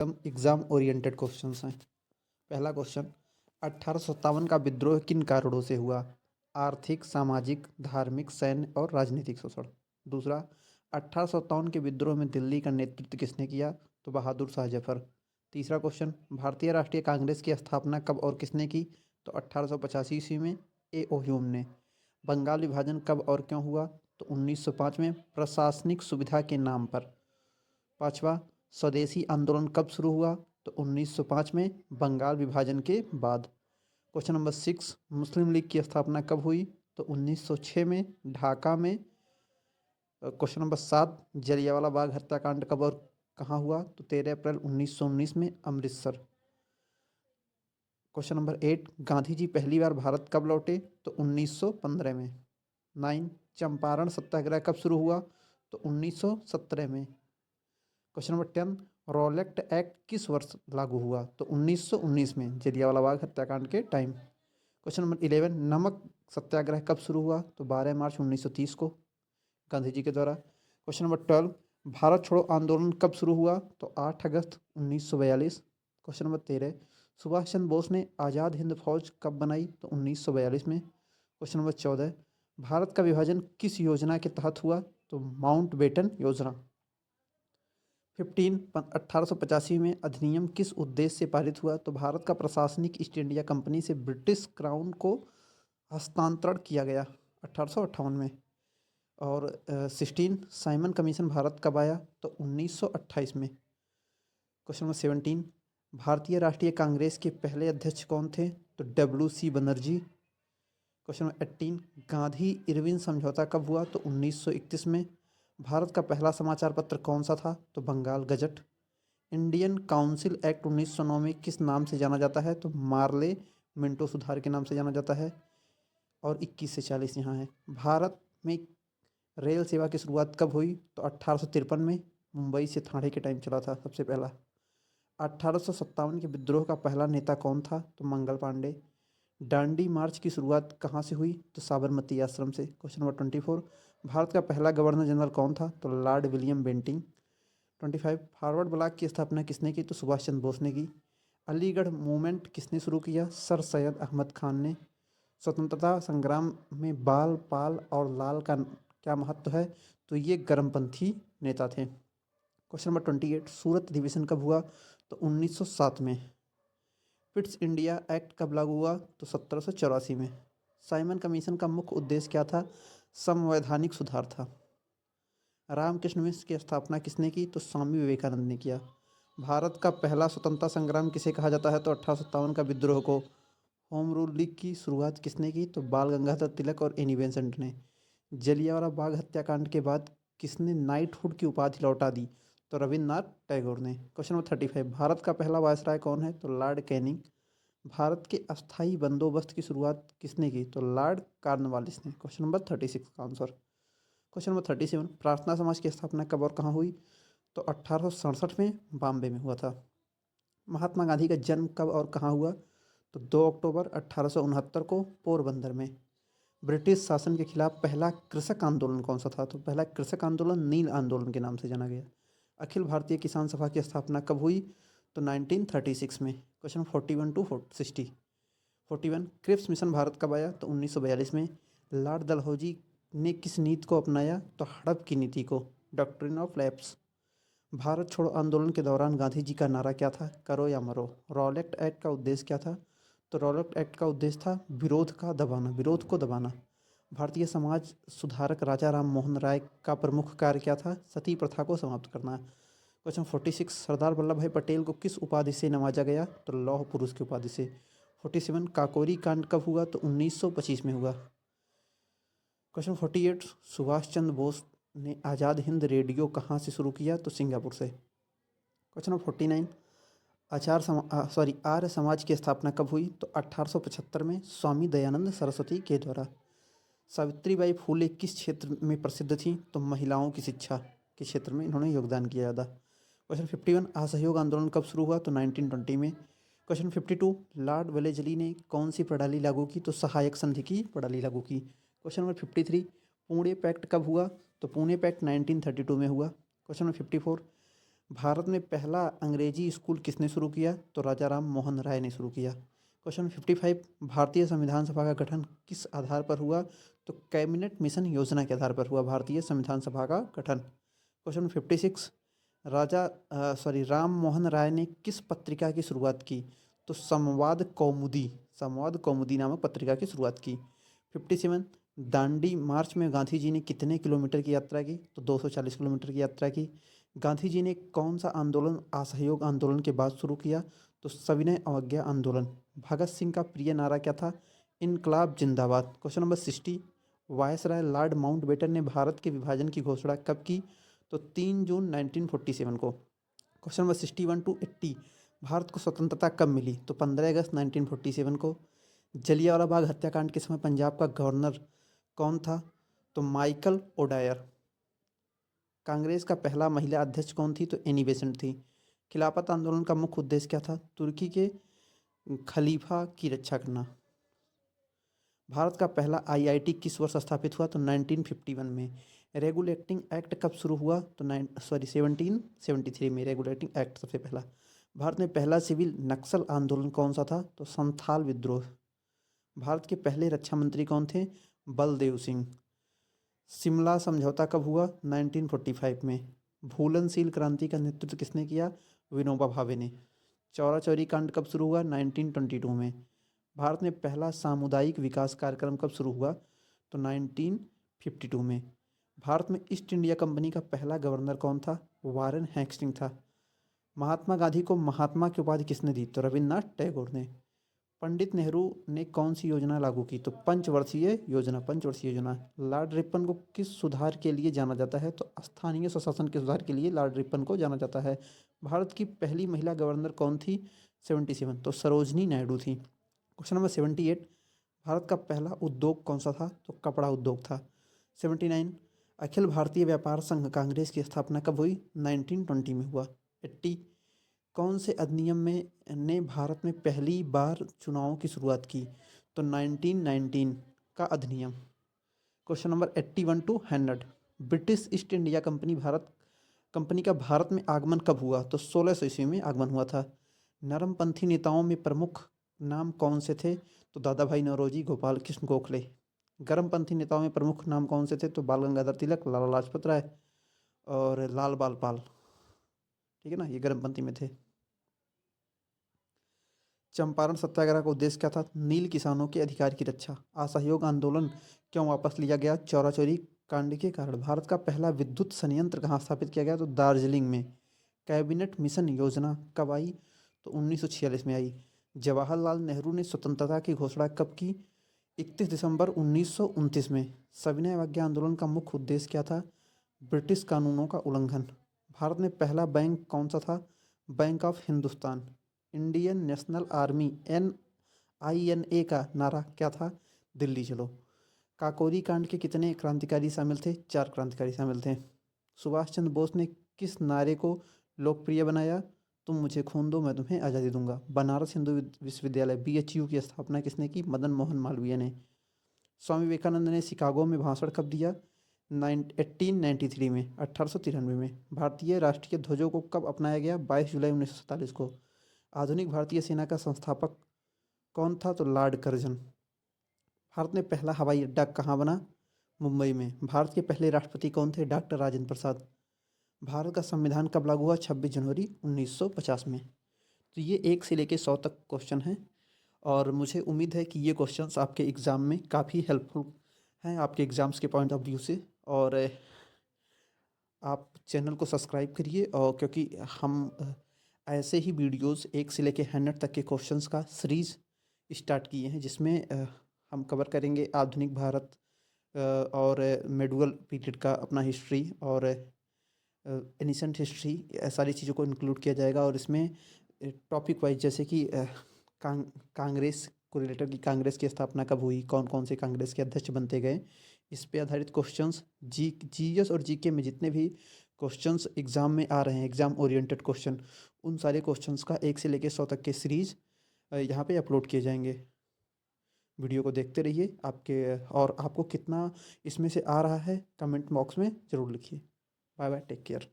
Exam oriented questions हैं। पहला question, 1857 का विद्रोह किन कारणों से हुआ? आर्थिक, सामाजिक, धार्मिक, सैन्य और राजनीतिक शोषण। दूसरा, 1857 के विद्रोह में दिल्ली का नेतृत्व किसने किया? तो बहादुर शाह जफर। तीसरा क्वेश्चन, भारतीय राष्ट्रीय कांग्रेस की स्थापना कब और किसने की? तो 1885 ईस्वी में ए ओ ह्यूम ने। बंगाल विभाजन कब और क्यों हुआ? तो 1905 में प्रशासनिक सुविधा के नाम पर। पांचवा, स्वदेशी आंदोलन कब शुरू हुआ? तो 1905 में बंगाल विभाजन के बाद। क्वेश्चन नंबर 6, मुस्लिम लीग की स्थापना कब हुई? तो 1906 में ढाका में। क्वेश्चन नंबर 7, जलियांवाला बाग हत्याकांड कब और कहाँ हुआ? तो 13 अप्रैल 1919 में अमृतसर। क्वेश्चन नंबर 8, गांधी जी पहली बार भारत कब लौटे? तो 1915 में। 9, चंपारण सत्याग्रह कब शुरू हुआ? तो 1917 में। क्वेश्चन नंबर 10, रॉलेट एक्ट किस वर्ष लागू हुआ? तो 1919 में, जलियांवाला बाग हत्याकांड के टाइम। क्वेश्चन नंबर 11, नमक सत्याग्रह कब शुरू हुआ? तो 12 मार्च 1930 को, गांधी जी के द्वारा। क्वेश्चन नंबर 12, भारत छोड़ो आंदोलन कब शुरू हुआ? तो 8 अगस्त 1942। क्वेश्चन नंबर 13, सुभाष चंद्र बोस ने आज़ाद हिंद फौज कब बनाई? तो 1942 में। क्वेश्चन नंबर 14, भारत का विभाजन किस योजना के तहत हुआ? तो माउंटबेटन योजना। 15, 1885 में अधिनियम किस उद्देश्य से पारित हुआ? तो भारत का प्रशासनिक ईस्ट इंडिया कंपनी से ब्रिटिश क्राउन को हस्तांतरण किया गया 1858 में। और 16, साइमन कमीशन भारत कब आया? तो 1928 में। क्वेश्चन नंबर 17, भारतीय राष्ट्रीय कांग्रेस के पहले अध्यक्ष कौन थे? तो WC Banerjee. Question number 18, Gandhi Irwin समझौता कब हुआ? तो 1931 में। भारत का पहला समाचार पत्र कौन सा था? तो Bengal gazette. Indian council act 1909 में किस नाम से जाना जाता है? तो मार्ले मिंटो सुधार के नाम से जाना जाता है। और 21 से 40 यहाँ है। भारत में रेल सेवा की शुरुआत कब हुई? तो 1853 में, मुंबई से थाने के टाइम चला था सबसे पहला। 1857 के विद्रोह का पहला नेता कौन था? तो मंगल पांडे। डांडी मार्च की शुरुआत कहाँ से हुई? तो साबरमती आश्रम से। क्वेश्चन नंबर 24, भारत का पहला गवर्नर जनरल कौन था? तो lord William Bentinck. 25, forward bloc की स्थापना किसने की? तो सुभाष चंद्र बोस ने की। अलीगढ़ मूवमेंट किसने शुरू किया? सर सैयद अहमद खान ने। स्वतंत्रता संग्राम में बाल, पाल और लाल का क्या महत्व है? तो ये गर्मपंथी नेता थे। क्वेश्चन नंबर 28, सूरत अधिवेशन कब हुआ? तो 1907 में। पिट्स इंडिया एक्ट कब लागू हुआ? तो 1784 में। साइमन कमीशन का मुख्य उद्देश्य क्या था? संवैधानिक सुधार था। रामकृष्ण मिशन की स्थापना किसने की? तो स्वामी विवेकानंद ने किया। भारत का पहला स्वतंत्रता संग्राम किसे कहा जाता है? तो 1857 का विद्रोह को। होम रूल लीग की शुरुआत किसने की? तो बाल गंगाधर तिलक और एनी बेसेंट ने। जलियांवाला बाग हत्याकांड के बाद किसने नाइटहुड की उपाधि लौटा दी? तो रविन्द्रनाथ टैगोर ने। क्वेश्चन नंबर 35, भारत का पहला वायसराय कौन है? तो लॉर्ड कैनिंग। भारत के अस्थायी बंदोबस्त की शुरुआत किसने की? तो लॉर्ड कॉर्नवालिस ने। क्वेश्चन नंबर 36 का आंसर। क्वेश्चन नंबर 37, प्रार्थना समाज की स्थापना कब और कहाँ हुई? तो 1867 में बॉम्बे में हुआ था। महात्मा गांधी का जन्म कब और कहाँ हुआ? तो 2 अक्टूबर 1869 को पोरबंदर में। ब्रिटिश शासन के खिलाफ पहला कृषक आंदोलन कौन सा था? तो पहला कृषक आंदोलन नील आंदोलन के नाम से जाना गया। अखिल भारतीय किसान सभा की स्थापना कब हुई? तो 1936 में। Question 41 to 60। 41, Cripps mission Bharat कब आया? तो 1942 में। लॉर्ड डलहौजी ने किस नीति को अपनाया? तो हड़प की नीति को, डॉक्ट्रिन ऑफ लैप्स। भारत छोड़ो आंदोलन के दौरान गांधी जी का नारा क्या था? करो या मरो। रॉलेट एक्ट का उद्देश्य क्या था? तो रॉलेट एक्ट का उद्देश्य था विरोध का दबाना, विरोध को दबाना। भारतीय समाज सुधारक राजा राम मोहन राय का प्रमुख कार्य क्या था? सती प्रथा को समाप्त करना। क्वेश्चन 46, सरदार वल्लभ भाई पटेल को किस उपाधि से नवाजा गया? तो लौह पुरुष की उपाधि से। 47, काकोरी कांड कब हुआ? तो 1925 में हुआ। क्वेश्चन 48, सुभाष चंद्र बोस ने आज़ाद हिंद रेडियो कहाँ से शुरू किया? तो सिंगापुर से। क्वेश्चन नंबर 49, आर्य समाज की स्थापना कब हुई? तो 1875 में, स्वामी दयानंद सरस्वती के द्वारा। सावित्रीबाई फूले किस क्षेत्र में प्रसिद्ध थी? तो महिलाओं की शिक्षा के क्षेत्र में इन्होंने योगदान किया ज़्यादा। क्वेश्चन 51, असहयोग आंदोलन कब शुरू हुआ? तो 1920 में। क्वेश्चन 52, लॉर्ड वेलेस्ली ने कौन सी प्रणाली लागू की? तो सहायक संधि की प्रणाली लागू की। क्वेश्चन नंबर 53, पुणे पैक्ट कब हुआ? तो पुणे पैक्ट 1932 में हुआ। क्वेश्चन नंबर 54, भारत में पहला अंग्रेजी स्कूल किसने शुरू किया? तो राजा राम मोहन राय ने शुरू किया। क्वेश्चन 55, भारतीय संविधान सभा का गठन किस आधार पर हुआ? तो कैबिनेट मिशन योजना के आधार पर हुआ भारतीय संविधान सभा का गठन। क्वेश्चन 56, राम मोहन राय ने किस पत्रिका की शुरुआत की? तो संवाद कौमुदी नामक पत्रिका की शुरुआत की। 57, दांडी मार्च में गांधी जी ने कितने किलोमीटर की यात्रा की? तो 240 किलोमीटर की यात्रा की। गांधी जी ने कौन सा आंदोलन असहयोग आंदोलन के बाद शुरू किया? तो सविनय अवज्ञा आंदोलन। भगत सिंह का प्रिय नारा क्या था? इनकलाब जिंदाबाद। Question number 60, viceroy Lord Mountbatten ने भारत के विभाजन की घोषणा कब की? तो 3 जून 1947 को। क्वेश्चन नंबर 61 टू 80, भारत को स्वतंत्रता कब मिली? तो 15 अगस्त 1947 को। जलियांवाला बाग हत्याकांड के समय पंजाब का गवर्नर कौन था? तो माइकल ओडायर। कांग्रेस का पहला महिला अध्यक्ष कौन थी? तो एनी बेसेंट थी। खिलाफत आंदोलन का मुख्य उद्देश्य क्या था? तुर्की के खलीफा की रक्षा करना। भारत का पहला आईआईटी किस वर्ष स्थापित हुआ? तो 1951 में। रेगुलेटिंग एक्ट कब शुरू हुआ? तो 1773 में रेगुलेटिंग एक्ट सबसे पहला। भारत में पहला सिविल नक्सल आंदोलन कौन सा था? तो संथाल विद्रोह। भारत के पहले रक्षा मंत्री कौन थे? बलदेव सिंह। शिमला समझौता कब हुआ? 1945 में। भूलनशील क्रांति का नेतृत्व किसने किया? विनोबा भावे ने। चौरा चौरी कांड कब शुरू हुआ? 1922 में। भारत में पहला सामुदायिक विकास कार्यक्रम कब शुरू हुआ? तो 1952 में। भारत में ईस्ट इंडिया कंपनी का पहला गवर्नर कौन था? वारेन हेस्टिंग था। महात्मा गांधी को महात्मा की उपाधि किसने दी? तो रविन्द्रनाथ टैगोर ने। पंडित नेहरू ने कौन सी योजना लागू की? तो पंचवर्षीय योजना। लॉर्ड रिपन को किस सुधार के लिए जाना जाता है? तो स्थानीय स्वशासन के सुधार के लिए लॉर्ड रिपन को जाना जाता है। भारत की पहली महिला गवर्नर कौन थी? 77, तो सरोजनी नायडू थी। क्वेश्चन नंबर 78, भारत का पहला उद्योग कौन सा था? तो कपड़ा उद्योग था। 79, अखिल भारतीय व्यापार संघ कांग्रेस की स्थापना कब हुई? 1920 में हुआ। 80, कौन से अधिनियम में ने भारत में पहली बार चुनावों की शुरुआत की? तो 1919 का अधिनियम। Question number 81 to 100, British East India company का भारत में आगमन कब हुआ? तो 1600 ईस्वी में आगमन हुआ था। नरमपंथी नेताओं में प्रमुख नाम कौन से थे? तो दादा भाई नौरोजी, गोपाल कृष्ण गोखले। गर्मपंथी नेताओं में प्रमुख नाम कौन से थे? तो बाल गंगाधर तिलक, लाला लाजपत राय और लाल बाल पाल। ठीक है ना, ये गर्मपंथी में थे। चंपारण सत्याग्रह का उद्देश्य क्या था? नील किसानों के अधिकार की रक्षा। असहयोग आंदोलन क्यों वापस लिया गया? चौरा चौरी कांड के कारण। भारत का पहला विद्युत संयंत्र कहाँ स्थापित किया गया? तो दार्जिलिंग में। कैबिनेट मिशन योजना कब आई? तो 1946 में आई। जवाहरलाल नेहरू ने स्वतंत्रता की घोषणा कब की? 31 दिसंबर 1929 में। सविनय अवज्ञा आंदोलन का मुख्य उद्देश्य क्या था? ब्रिटिश कानूनों का उल्लंघन। भारत में पहला बैंक कौन सा था? Bank of Hindustan. Indian national army INA का नारा क्या था? दिल्ली चलो। काकोरी कांड के कितने क्रांतिकारी शामिल थे? 4 क्रांतिकारी शामिल थे। सुभाष चंद्र बोस ने किस नारे को लोकप्रिय बनाया? तुम मुझे खून दो, मैं तुम्हें आज़ादी दूंगा। बनारस हिंदू विश्वविद्यालय BHU की स्थापना किसने की? मदन मोहन मालवीय ने। स्वामी विवेकानंद ने शिकागो में भाषण कब दिया? 1893 में, 1893 में। भारतीय राष्ट्रीय ध्वजों को कब अपनाया गया? 22 जुलाई 1947 को। आधुनिक भारतीय सेना का संस्थापक कौन था? तो लॉर्ड कर्जन। भारत में पहला हवाई अड्डा कहाँ बना? मुंबई में। भारत के पहले राष्ट्रपति कौन थे? डॉक्टर राजेंद्र प्रसाद। भारत का संविधान कब लागू हुआ? 26 जनवरी 1950 में। तो ये 1 से लेके 100 तक क्वेश्चन हैं और मुझे उम्मीद है कि ये क्वेश्चंस आपके एग्ज़ाम में काफ़ी हेल्पफुल हैं, आपके एग्ज़ाम्स के पॉइंट ऑफ व्यू से। और आप चैनल को सब्सक्राइब करिए और क्योंकि हम ऐसे ही वीडियोस 1 से लेके 100 तक के क्वेश्चंस का सीरीज़ स्टार्ट किए हैं, जिसमें हम कवर करेंगे आधुनिक भारत और मेडुअल पीरियड का अपना हिस्ट्री और एनिसेंट हिस्ट्री, सारी चीज़ों को इंक्लूड किया जाएगा। और इसमें टॉपिक वाइज जैसे कि कांग्रेस को रिलेटेड, कि कांग्रेस की स्थापना कब हुई, कौन कौन से कांग्रेस के अध्यक्ष बनते गए, इस पे आधारित क्वेश्चंस, GS और GK में जितने भी क्वेश्चंस एग्ज़ाम में आ रहे हैं, एग्ज़ाम ओरिएंटेड क्वेश्चन, उन सारे क्वेश्चंस का 1 से लेकर 100 तक के सीरीज़ यहाँ पे अपलोड किए जाएंगे। वीडियो को देखते रहिए। और आपको कितना इसमें से आ रहा है कमेंट बॉक्स में ज़रूर लिखिए। Bye bye, take care.